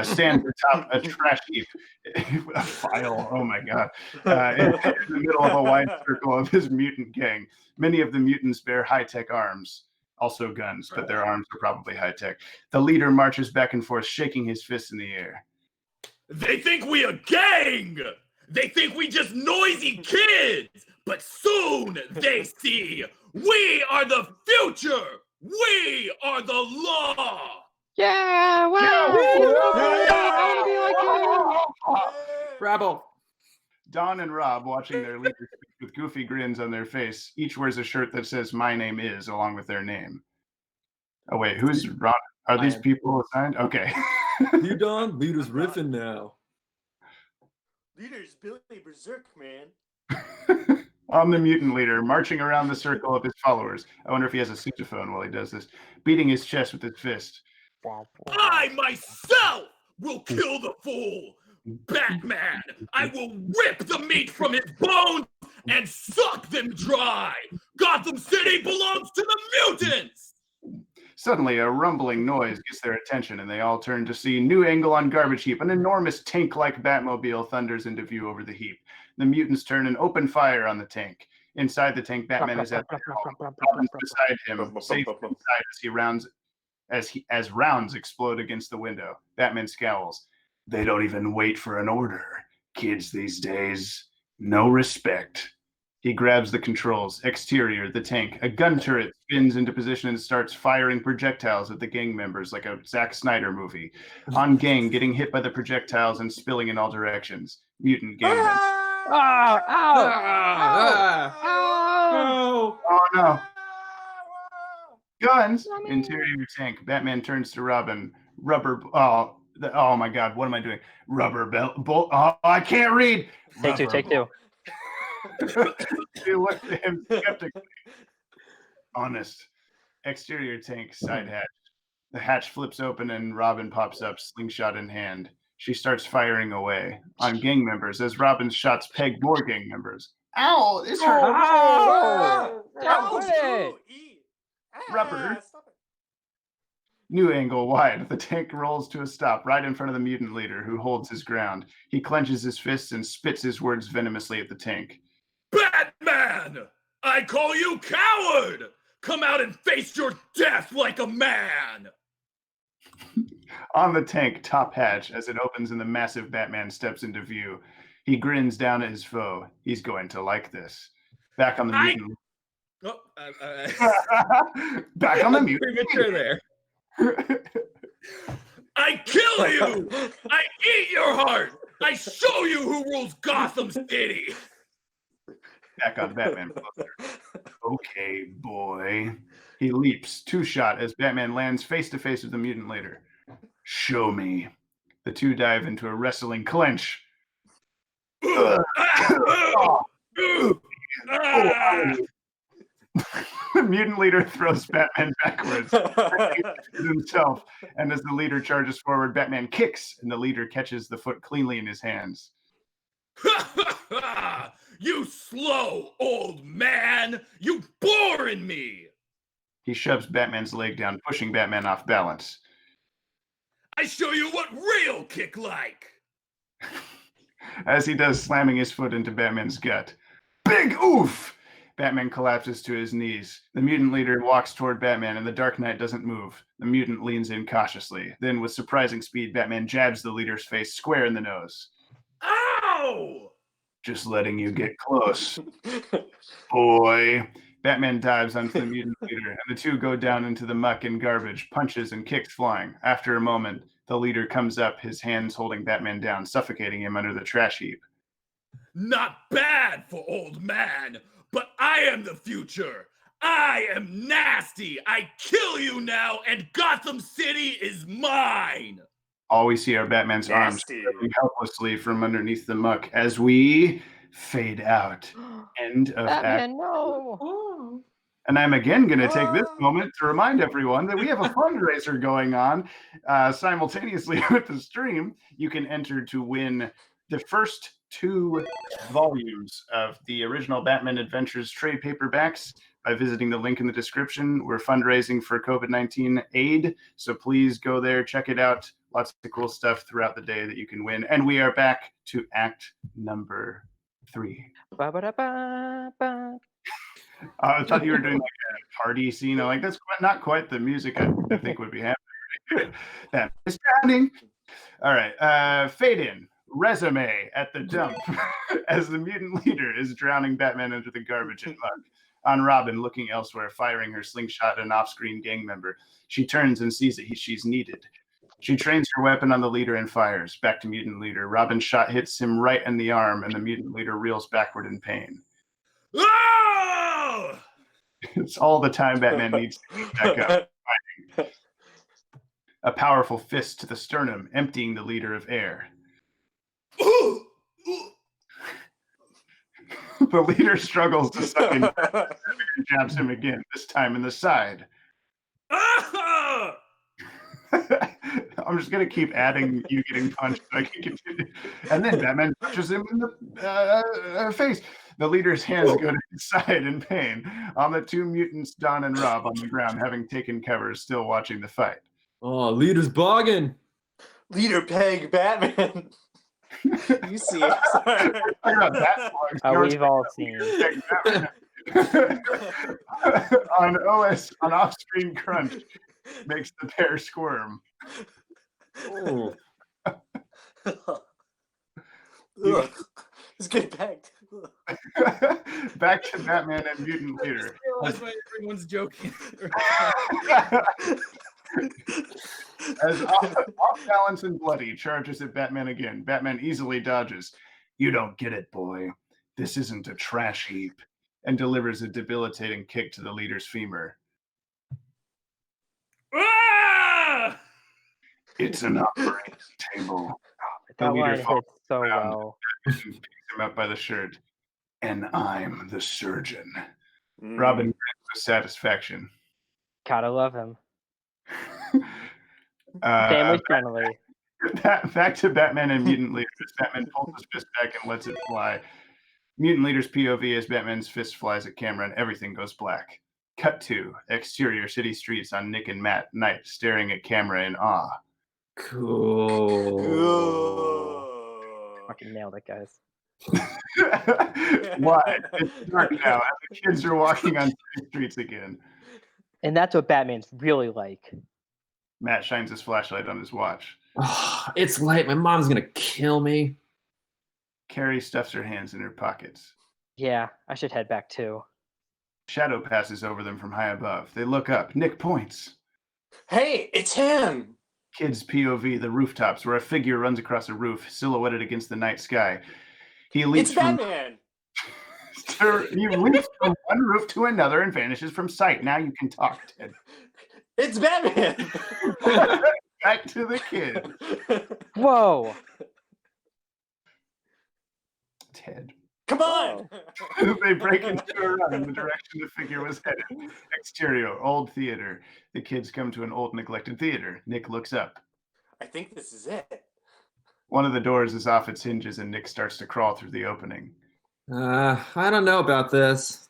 stands atop a trash heap. A file, oh my god. In the middle of a wide circle of his mutant gang. Many of the mutants bear high-tech arms. Also guns, but their arms are probably high-tech. The leader marches back and forth, shaking his fists in the air. "They think we a gang! They think we just noisy kids! But soon they see we are the future! We are the law!" Yeah! Wow! I want to be like you! Rabble. Don and Rob, watching their leader speak with goofy grins on their face, each wears a shirt that says "My name is" along with their name. Oh wait, who's Rob? Are these people assigned? Okay. You Don, leader's riffing now. Leader's Billy Berserk, man. I'm the mutant leader, marching around the circle of his followers. I wonder if he has a sousaphone while he does this, beating his chest with his fist. I myself will kill the fool. Batman, I will rip the meat from his bones and suck them dry. Gotham City belongs to the mutants. Suddenly, a rumbling noise gets their attention, and they all turn to see New Angle on Garbage Heap. An enormous tank-like Batmobile thunders into view over the heap. The mutants turn and open fire on the tank. Inside the tank, Batman is at the helm. Robin's beside him, safe inside as rounds explode against the window. Batman scowls. They don't even wait for an order. Kids these days, no respect. He grabs the controls. Exterior, the tank. A gun turret spins into position and starts firing projectiles at the gang members like a Zack Snyder movie. On gang, getting hit by the projectiles and spilling in all directions. Mutant gang members. Oh, ow! Oh no. Guns. Interior tank. Batman turns to Robin. Oh my God, what am I doing? Rubber belt. Oh, I can't read. Take two. She looked at him skeptically. Honest. Exterior tank, side hatch. The hatch flips open and Robin pops up, slingshot in hand. She starts firing away on gang members as Robin's shots peg more gang members. Ow! This hurt. Rubber. Stop it. New angle wide. The tank rolls to a stop right in front of the mutant leader, who holds his ground. He clenches his fists and spits his words venomously at the tank. Batman, I call you coward. Come out and face your death like a man. On the tank, top hatch, as it opens and the massive Batman steps into view. He grins down at his foe. He's going to like this. Back on the mutant. Back on the mutant. Premature there. I kill you! I eat your heart! I show you who rules Gotham City! Back on Batman. Okay, boy. He leaps, two-shot, as Batman lands face-to-face with the mutant leader. Show me. The two dive into a wrestling clinch. The mutant leader throws Batman backwards himself, and as the leader charges forward, Batman kicks, and the leader catches the foot cleanly in his hands. You slow old man! You boring me! He shoves Batman's leg down, pushing Batman off balance. I show you what real kick like! As he does, slamming his foot into Batman's gut. Big oof! Batman collapses to his knees. The mutant leader walks toward Batman, and the Dark Knight doesn't move. The mutant leans in cautiously. Then, with surprising speed, Batman jabs the leader's face square in the nose. Ow! Just letting you get close. Boy. Batman dives onto the mutant leader, and the two go down into the muck and garbage, punches and kicks flying. After a moment, the leader comes up, his hands holding Batman down, suffocating him under the trash heap. Not bad for old man, but I am the future. I am nasty. I kill you now, and Gotham City is mine. All we see are Batman's arms spreading helplessly from underneath the muck as we fade out. End of act. No. And I'm again going to take this moment to remind everyone that we have a fundraiser going on simultaneously with the stream. You can enter to win the first 2 volumes of the original Batman Adventures trade paperbacks by visiting the link in the description. We're fundraising for COVID-19 aid, so please go there, check it out. Lots of cool stuff throughout the day that you can win. And we are back to act number 3. I thought you were doing like a party scene. I'm like, that's not quite the music I think would be happening. That is standing. All right, fade in. Resume at the dump as the mutant leader is drowning Batman under the garbage and mud. On Robin, looking elsewhere, firing her slingshot at an off-screen gang member. She turns and sees that she's needed. She trains her weapon on the leader and fires. Back to mutant leader. Robin's shot hits him right in the arm, and the mutant leader reels backward in pain. Oh! It's all the time Batman needs to get back up. A powerful fist to the sternum, emptying the leader of air. The leader struggles to suck in and jabs him again, this time in the side. I'm just gonna keep adding you getting punched. So I can continue. And then Batman punches him in the face. The leader's hands go to his side in pain. On the two mutants, Don and Rob, on the ground, having taken cover, still watching the fight. Oh, leader's bogging. Leader Peg Batman. You see it. Sorry. We've all seen. on off-screen crunch makes the pair squirm. Oh. Ugh. It's getting pegged. Back to Batman and Mutant I Leader. just realized why everyone's joking. As off balance and bloody charges at Batman again. Batman easily dodges. You don't get it, boy. This isn't a trash heap. And delivers a debilitating kick to the leader's femur. Ah! It's an operating table. The That leader line falls hits so around well. and picks him up by the shirt. And I'm the surgeon. Mm. Robin grins with satisfaction. Gotta love him. Family friendly. Back to Batman and Mutant Leader. Batman pulls his fist back and lets it fly. Mutant Leader's POV as Batman's fist flies at camera and everything goes black. Cut to exterior city streets on Nick and Matt Knight staring at camera in awe. Cool. Fucking nailed it, guys. Why? It's dark now. And the kids are walking on city streets again. And that's what Batman's really like. Matt shines his flashlight on his watch. Oh, it's late. My mom's gonna kill me. Carrie stuffs her hands in her pockets. Yeah, I should head back too. Shadow passes over them from high above. They look up. Nick points. Hey, it's him. Kids POV, the rooftops, where a figure runs across a roof, silhouetted against the night sky. He leaps It's Batman. He leaps from one roof to another and vanishes from sight. Now you can talk, Ted. It's Batman. Back to the kid. Whoa! Ted. Come on. They break into a run in the direction the figure was headed. Exterior, old theater. The kids come to an old neglected theater. Nick looks up. I think this is it. One of the doors is off its hinges and Nick starts to crawl through the opening. I don't know about this.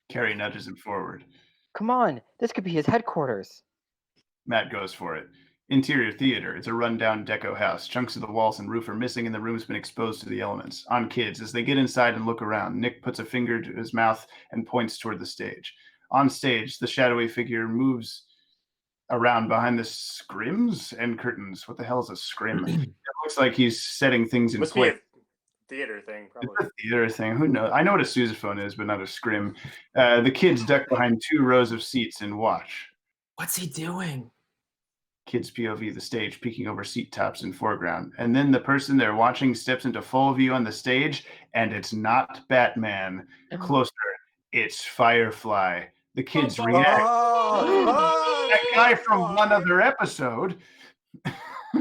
Carrie nudges him forward. Come on, this could be his headquarters. Matt goes for it. Interior theater. It's a rundown deco house. Chunks of the walls and roof are missing and the room's been exposed to the elements. On kids, as they get inside and look around, Nick puts a finger to his mouth and points toward the stage. On stage, the shadowy figure moves around behind the scrims and curtains. What the hell is a scrim? It looks like he's setting things in Must be place. a theater thing, It's probably. a theater thing. Who knows? I know what a sousaphone is, but not a scrim. The kids duck behind two rows of seats and watch. What's he doing? Kids POV, the stage, peeking over seat tops in foreground. And then the person they're watching steps into full view on the stage, and it's not Batman. Closer, it's Firefly. The kids react. That guy from one other episode.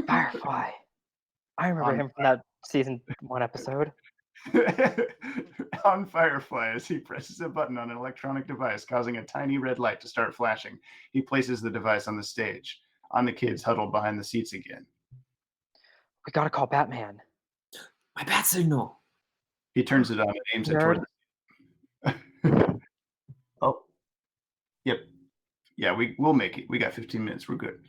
Firefly. I remember him from that season 1 episode. On Firefly, as he presses a button on an electronic device, causing a tiny red light to start flashing. He places the device on the stage. On the kids huddled behind the seats again. We gotta call Batman. My bat signal. He turns it on and aims it toward the... Oh. Yep. Yeah, we'll make it. We got 15 minutes. We're good.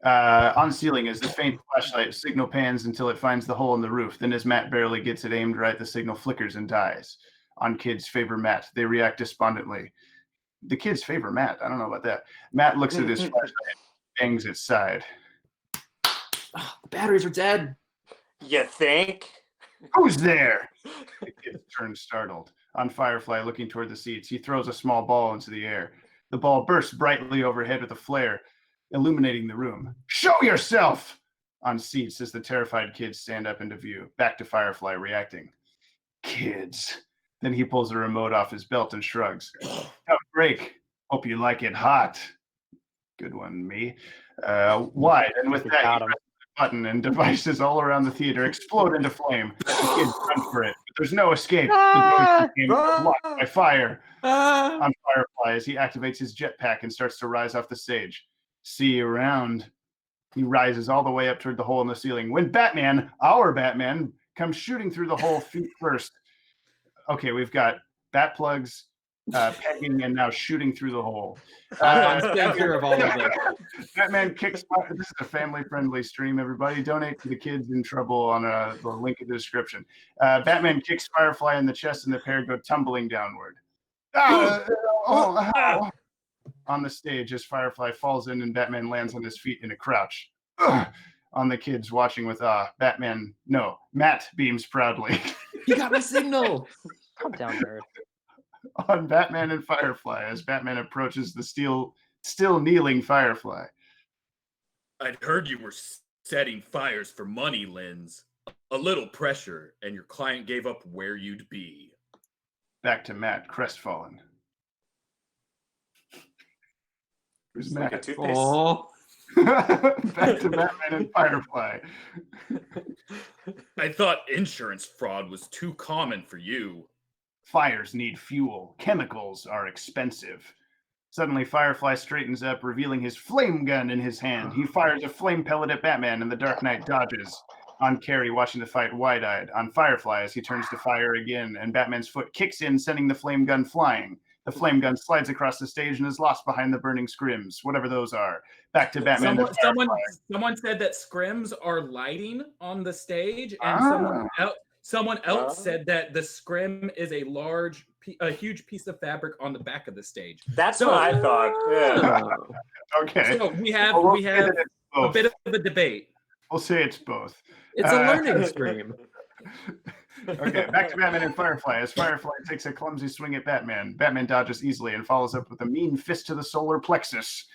On ceiling, as the faint flashlight signal pans until it finds the hole in the roof. Then as Matt barely gets it aimed right, the signal flickers and dies. On kids favor Matt. They react despondently. The kids favor Matt. I don't know about that. Matt looks at his flashlight and bangs its side. Oh, the batteries are dead. You think? Who's there? The kid turns startled. On Firefly, looking toward the seats, he throws a small ball into the air. The ball bursts brightly overhead with a flare, illuminating the room. Show yourself! On seats, as the terrified kids stand up into view. Back to Firefly, reacting. Kids. Then he pulls the remote off his belt and shrugs. Tough break. Hope you like it hot. Good one, me. Wide, and with that, he presses the button and devices all around the theater explode into flame. The kids run for it, but there's no escape. The doors became blocked by fire. On Firefly, as he activates his jetpack and starts to rise off the stage. See you around. He rises all the way up toward the hole in the ceiling. When Batman, our Batman, comes shooting through the hole feet first. Okay, we've got bat plugs, pegging, and now shooting through the hole. Center of all of them. Batman kicks. This is a family-friendly stream. Everybody, donate to the kids in trouble on the link in the description. Batman kicks Firefly in the chest, and the pair go tumbling downward. On the stage, as Firefly falls in, and Batman lands on his feet in a crouch. On the kids watching with awe. Matt beams proudly. He got my signal. Calm down, nerd. On Batman and Firefly as Batman approaches the still kneeling Firefly. I'd heard you were setting fires for money, Linz. A little pressure, and your client gave up where you'd be. Back to Matt, crestfallen. Who's Matt? Oh. Back to Batman and Firefly. I thought insurance fraud was too common for you. Fires need fuel. Chemicals are expensive. Suddenly, Firefly straightens up, revealing his flame gun in his hand. He fires a flame pellet at Batman, and the Dark Knight dodges. On Carrie, watching the fight wide-eyed. On Firefly, as he turns to fire again, and Batman's foot kicks in, sending the flame gun flying. The flame gun slides across the stage and is lost behind the burning scrims, whatever those are. Back to Batman. Someone said that scrims are lighting on the stage, and someone else said that the scrim is a huge piece of fabric on the back of the stage. That's what I thought. Yeah. Okay. So we have a bit of a debate. We'll say it's both. It's a learning stream. Okay, back to Batman and Firefly. As Firefly takes a clumsy swing at Batman, Batman dodges easily and follows up with a mean fist to the solar plexus.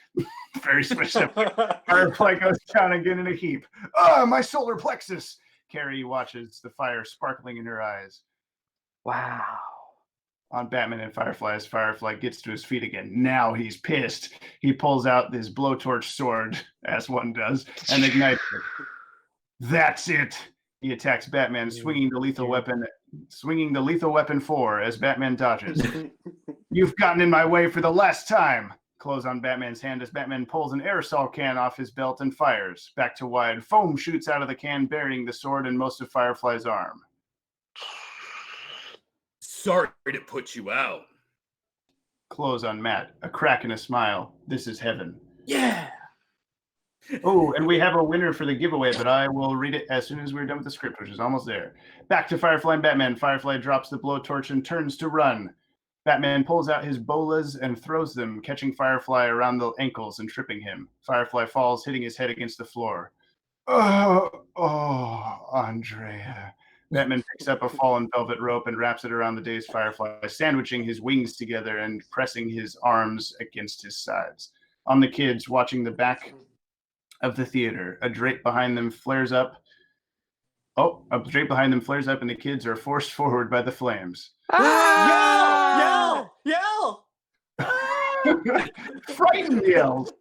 Very specific. Firefly goes down again in a heap. My solar plexus! Carrie watches the fire sparkling in her eyes. Wow. On Batman and Firefly, as Firefly gets to his feet again. Now he's pissed. He pulls out his blowtorch sword, as one does, and ignites it. That's it. He attacks Batman, swinging the lethal weapon 4 as Batman dodges. You've gotten in my way for the last time. Close on Batman's hand as Batman pulls an aerosol can off his belt and fires. Back to wide. Foam shoots out of the can, burying the sword and most of Firefly's arm. Sorry to put you out. Close on Matt. A crack and a smile. This is heaven. Yeah. Oh, and we have a winner for the giveaway, but I will read it as soon as we're done with the script, which is almost there. Back to Firefly and Batman. Firefly drops the blowtorch and turns to run. Batman pulls out his bolas and throws them, catching Firefly around the ankles and tripping him. Firefly falls, hitting his head against the floor. Oh, Andrea. Batman picks up a fallen velvet rope and wraps it around the dazed Firefly, sandwiching his wings together and pressing his arms against his sides. On the kids, watching the back of the theater, a drape behind them flares up. A drape behind them flares up, and the kids are forced forward by the flames. Yell! Frightened yells.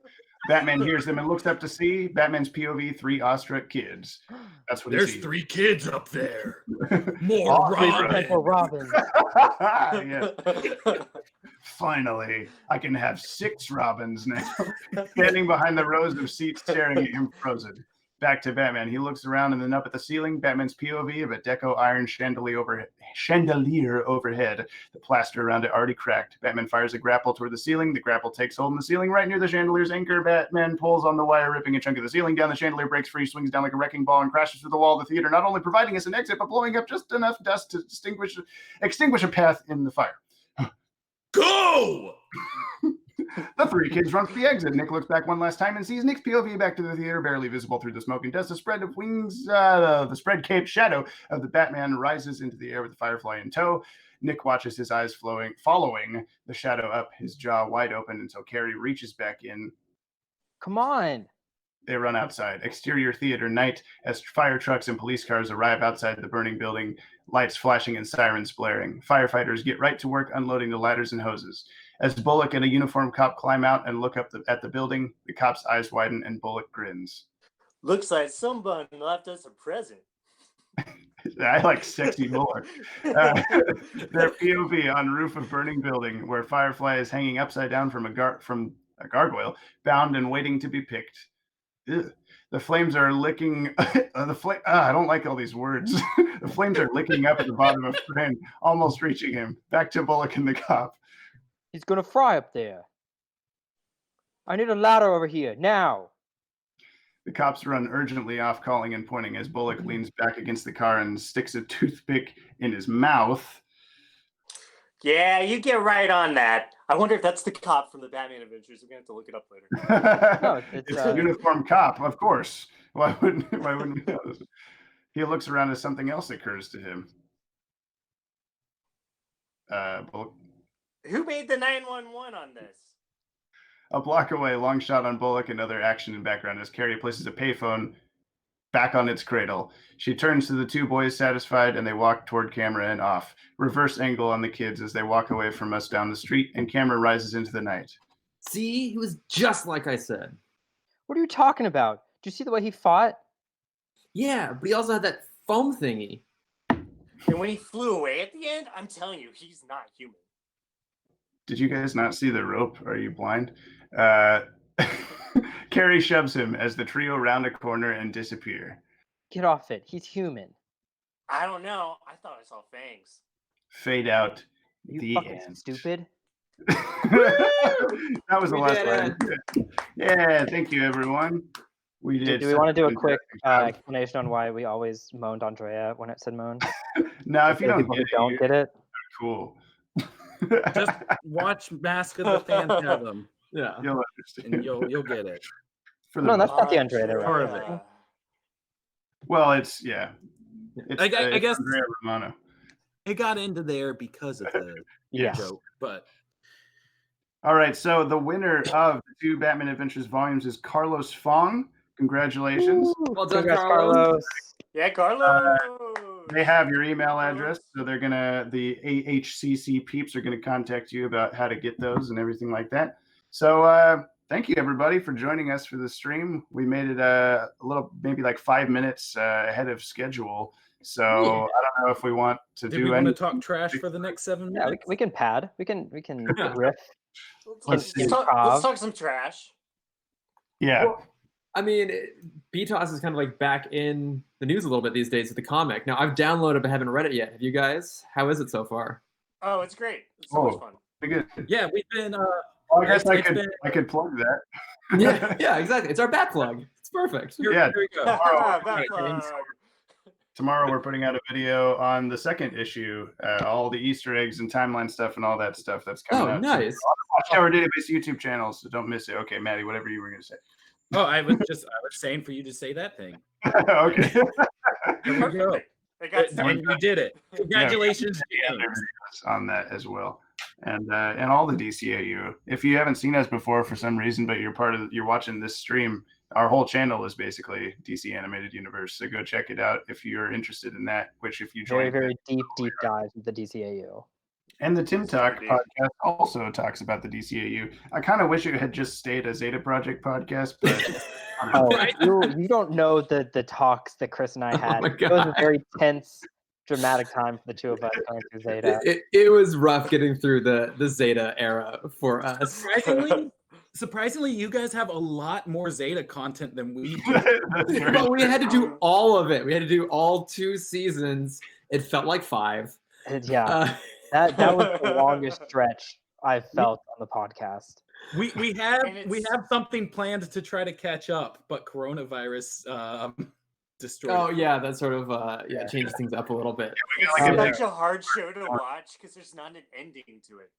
Batman hears them and looks up to see Batman's POV 3 awestruck kids. That's what There's he sees. 3 kids up there. More Robin. Yeah. Finally, I can have 6 Robins now. Standing behind the rows of seats, staring at him frozen. Back to Batman. He looks around and then up at the ceiling. Batman's POV of a deco iron chandelier overhead. The plaster around it already cracked. Batman fires a grapple toward the ceiling. The grapple takes hold in the ceiling right near the chandelier's anchor. Batman pulls on the wire, ripping a chunk of the ceiling down. The chandelier breaks free, swings down like a wrecking ball, and crashes through the wall of the theater, not only providing us an exit, but blowing up just enough dust to extinguish a path in the fire. Go! The 3 kids run for the exit. Nick looks back one last time and sees Nick's POV back to the theater, barely visible through the smoke and dust. The spread of wings, the spread cape shadow of the Batman rises into the air with the Firefly in tow. Nick watches his eyes following the shadow up, his jaw wide open until Carrie reaches back in. Come on. They run outside. Exterior theater night as fire trucks and police cars arrive outside the burning building, lights flashing and sirens blaring. Firefighters get right to work unloading the ladders and hoses. As Bullock and a uniformed cop climb out and look up at the building, the cop's eyes widen and Bullock grins. Looks like someone left us a present. I like sexy Bullock. Their POV on roof of burning building where Firefly is hanging upside down from a gargoyle, bound and waiting to be picked. Ugh. The flames are licking. I don't like all these words. The flames are licking up at the bottom of Fran, almost reaching him. Back to Bullock and the cop. He's gonna fry up there. I need a ladder over here now. The cops run urgently off, calling and pointing as Bullock leans back against the car and sticks a toothpick in his mouth. Yeah, you get right on that. I wonder if that's the cop from the Batman Adventures. We're gonna have to look it up later. No, It's a uniformed cop, of course. Why wouldn't we know this? He looks around as something else occurs to him. Bullock. Who made the 911 on this? A block away, long shot on Bullock and other action in background as Carrie places a payphone back on its cradle. She turns to the two boys satisfied and they walk toward camera and off. Reverse angle on the kids as they walk away from us down the street and camera rises into the night. See, he was just like I said. What are you talking about? Did you see the way he fought? Yeah, but he also had that foam thingy. And when he flew away at the end, I'm telling you, he's not human. Did you guys not see the rope? Are you blind? Carrie shoves him as the trio round a corner and disappear. Get off it. He's human. I don't know. I thought I saw fangs. Fade out. You The fucking end. stupid. That was the We last did line. Yeah, thank you, everyone. We did. Do we want to do a such quick job. explanation on why we always moaned Andrea when it said moan? Now, if you For don't people get who don't it, get it. cool. Just watch Mask of the Phantasm, Yeah. You'll and understand. you'll get it. For the No, that's most- not the Andrea they're Part of referencing. Well, it's yeah. It's, I it's guess- Andrea Romano. It got into there because of the Yeah. joke, but All right, so the winner of the two Batman Adventures volumes is Carlos Fong. Congratulations. Well done, Congrats, Carlos. Yeah, Carlos. They have your email address, so the AHCC peeps are gonna contact you about how to get those and everything like that. So thank you everybody for joining us for the stream. We made it a little, maybe like 5 minutes ahead of schedule. So Yeah. I don't know if we want to did do we want to anything. talk trash for the next 7 Yeah, minutes? we can pad. We can Yeah. riff. Let's Let's talk some trash. Yeah. Well, I mean, BTOS is kind of like back in the news a little bit these days with the comic. Now, I've downloaded but haven't read it yet. Have you guys? How is it so far? Oh, it's great. It's so much Oh. fun. Pretty good. Yeah, we've been. Well, I guess It's been- I could plug that. Yeah, exactly. It's our bat plug. It's perfect. Yeah. Here we go. Tomorrow, Back James. plug. tomorrow we're putting out a video on the second issue, all the Easter eggs and timeline stuff and all that stuff that's coming Oh, out. nice. Watchtower Database YouTube channel, so don't miss it. Okay, Maddie, whatever you were going to say. Oh, I was saying for you to say that thing. Okay. Here we go. I got And you did it. Congratulations, James. On that as well, and all the DCAU. If you haven't seen us before for some reason, but you're watching this stream, our whole channel is basically DC Animated Universe. So go check it out if you're interested in that. Which if you Very, join, very deep dive into the DCAU. and the Tim Talk Indeed. podcast also talks about the DCAU. I kind of wish it had just stayed a Zeta Project podcast, but Oh, you don't know the talks that Chris and I had. my It was a God. very tense, dramatic time for the two of us going through Zeta. It was rough getting through the Zeta era for us. Surprisingly, you guys have a lot more Zeta content than we do. that's very But we had to do all of it. We had to do all 2 seasons. It felt like 5. And yeah, Uh, that was the longest stretch I've felt on the podcast. We And have it's- something planned to try to catch up, but coronavirus destroyed. oh it. yeah, that sort of changes things up a little bit. It's like a- such a hard show to watch because there's not an ending to it.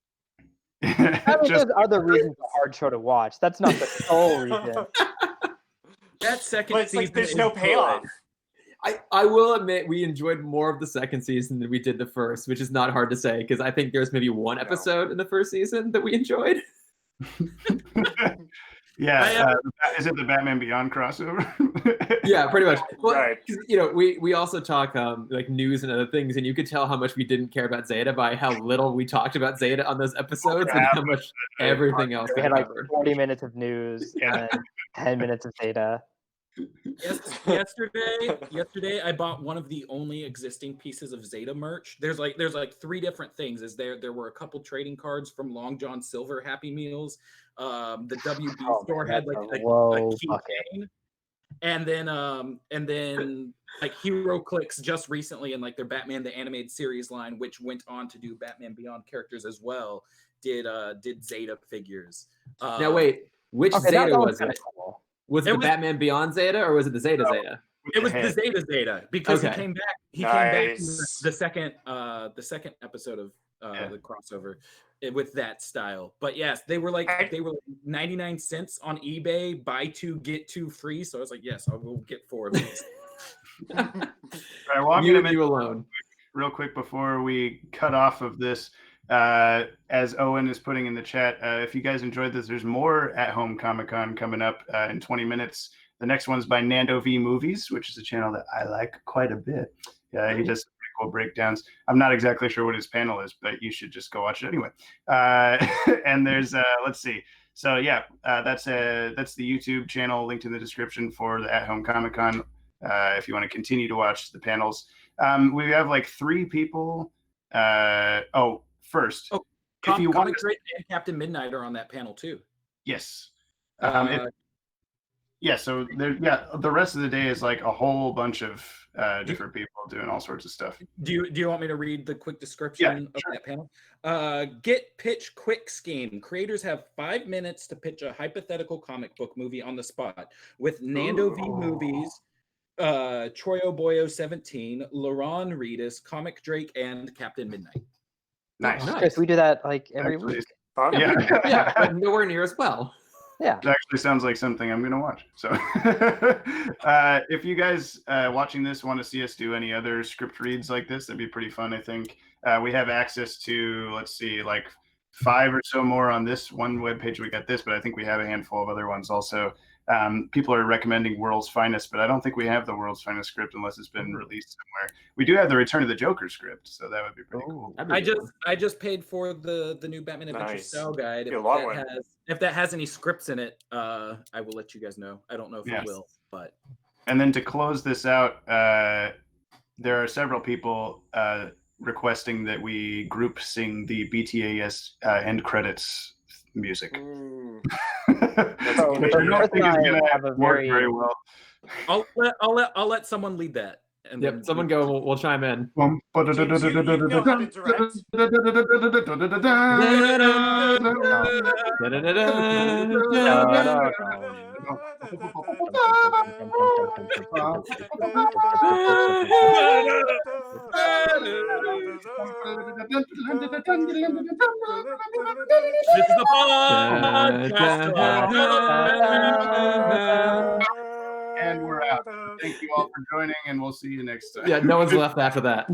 I mean, just there's other reasons it's a hard show to watch. That's not the sole reason. That second But it's season like there's is no good. payoff. I will admit we enjoyed more of the second season than we did the first, which is not hard to say because I think there's maybe one episode in the first season that we enjoyed. yeah. Is it the Batman Beyond crossover? Yeah, pretty much. Well, Right. 'cause, we also talk like news and other things, and you could tell how much we didn't care about Zeta by how little we talked about Zeta on those episodes and how much everything else We we had like covered. 40 minutes of news and then 10 minutes of Zeta. Yesterday, I bought one of the only existing pieces of Zeta merch. There's like 3 different things. There were a couple trading cards from Long John Silver Happy Meals. The WB Oh, store man, had that's like a a low bucket. keychain. and then like Hero Clicks just recently in like their Batman the Animated Series line, which went on to do Batman Beyond characters as well, did Zeta figures. Now wait, which Okay, Zeta that was kinda it? cool. Was it the Batman Beyond Zeta or was it the Zeta Zeta? It was the Zeta because he Okay. came back. He came back in Nice. the second episode of the crossover with that style. But yes, they were like 99 cents on eBay, buy 2 get 2 free. So I was like, yes, I will get 4 of these. All right, well, I'm You gonna and mention you alone. real quick before we cut off of this. As Owen is putting in the chat, if you guys enjoyed this, there's more At Home Comic Con coming up in 20 minutes. The next one's by Nando V Movies, which is a channel that I like quite a bit. He does some pretty cool breakdowns. I'm not exactly sure what his panel is, but you should just go watch it anyway. And there's let's see. So yeah, that's the YouTube channel linked in the description for the At Home Comic Con. If you want to continue to watch the panels, we have like 3 people. First, if you want, Comic and Captain Midnight are on that panel too. Yes. So the rest of the day is like a whole bunch of different people doing all sorts of stuff. Do you want me to read the quick description of that panel? Get Pitch Quick Scheme. Creators have 5 minutes to pitch a hypothetical comic book movie on the spot with Nando V Movies, Troy Oboyo 17, Laron Reedus, Comic Drake, and Captain Midnight. Nice. Chris, we do that like every week. Fun. Yeah, but nowhere near as well. Yeah. It actually sounds like something I'm going to watch. So if you guys watching this want to see us do any other script reads like this, that'd be pretty fun, I think. We have access to, let's see, like 5 or so more on this one webpage. We got this, but I think we have a handful of other ones also. People are recommending World's Finest, but I don't think we have the World's Finest script unless it's been released somewhere. We do have the Return of the Joker script, so that would be pretty cool. I just paid for the new Batman Adventure Style Guide. If that has any scripts in it, I will let you guys know. I don't know if it will, but. And then to close this out, there are several people requesting that we group sing the BTAS end credits music. So Which I don't think is going to work very well. I'll let someone lead that. And Yep, someone go. We'll chime in. This is the podcast. And we're out. Thank you all for joining, and we'll see you next time. Yeah, no one's left after that.